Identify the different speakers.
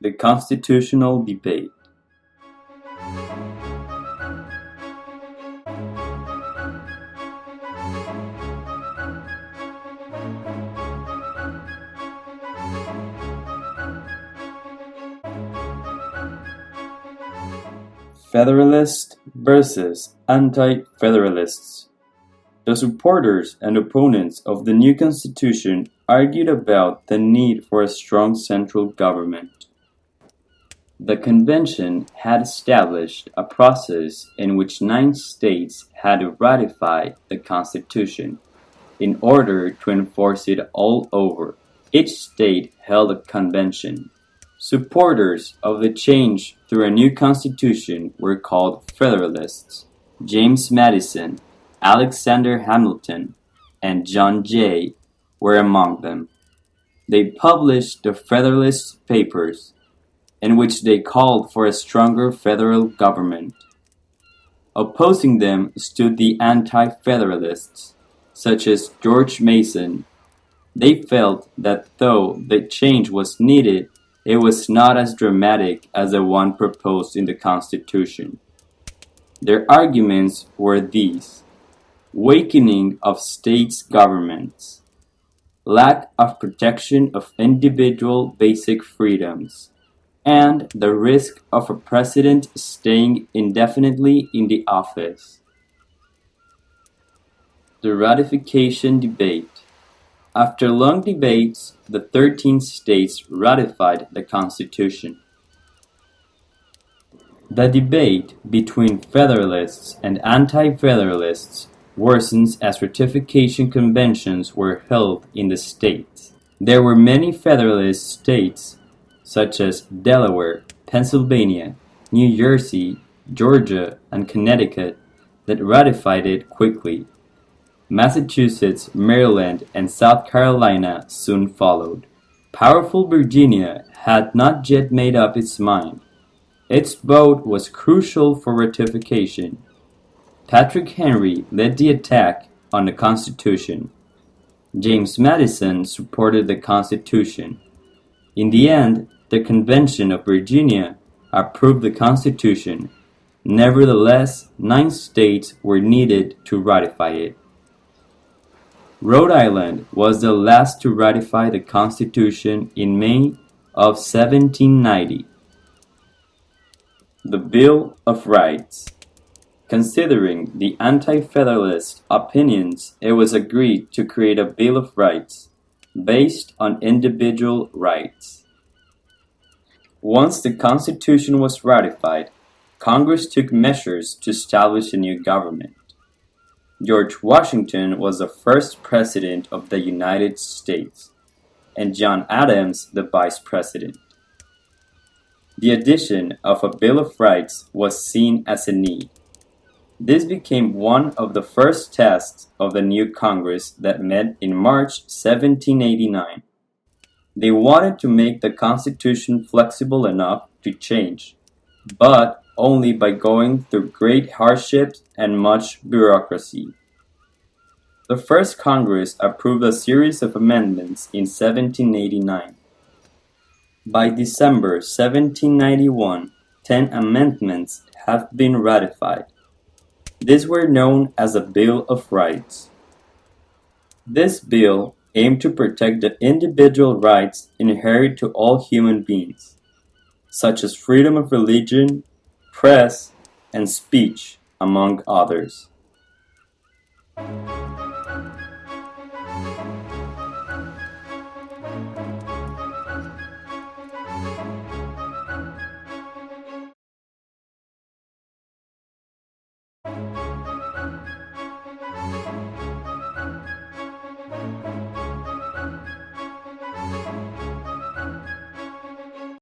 Speaker 1: The constitutional debate. Federalists versus Anti-Federalists. The supporters and opponents of the new constitution argued about the need for a strong central government. The convention had established a process in which 9 states had to ratify the constitution in order to enforce it all over. Each state held a convention. Supporters of the change through a new constitution were called Federalists. James Madison, Alexander Hamilton, and John Jay were among them. They published the Federalist Papers, in which they called for a stronger federal government. Opposing them stood the anti-federalists, such as George Mason. They felt that though the change was needed, it was not as dramatic as the one proposed in the Constitution. Their arguments were these: weakening of states' governments, lack of protection of individual basic freedoms, and the risk of a president staying indefinitely in the office. The ratification debate. After long debates, the 13 states ratified the Constitution. The debate between Federalists and Anti-Federalists worsens as ratification conventions were held in the states. There were many Federalist states, such as Delaware, Pennsylvania, New Jersey, Georgia, and Connecticut, that ratified it quickly. Massachusetts, Maryland, and South Carolina soon followed. Powerful Virginia had not yet made up its mind. Its vote was crucial for ratification. Patrick Henry led the attack on the Constitution. James Madison supported the Constitution. In the end, the Convention of Virginia approved the Constitution. Nevertheless, 9 states were needed to ratify it. Rhode Island was the last to ratify the Constitution in May of 1790. The Bill of Rights. Considering the anti-federalist opinions, it was agreed to create a Bill of Rights based on individual rights. Once the Constitution was ratified, Congress took measures to establish a new government. George Washington was the first president of the United States, and John Adams the vice president. The addition of a Bill of Rights was seen as a need. This became one of the first tests of the new Congress that met in March 1789. They wanted to make the Constitution flexible enough to change, but only by going through great hardships and much bureaucracy. The first Congress approved a series of amendments in 1789. By December 1791, 10 amendments have been ratified. These were known as a Bill of Rights. This bill aimed to protect the individual rights inherent to all human beings, such as freedom of religion, press, and speech, among others.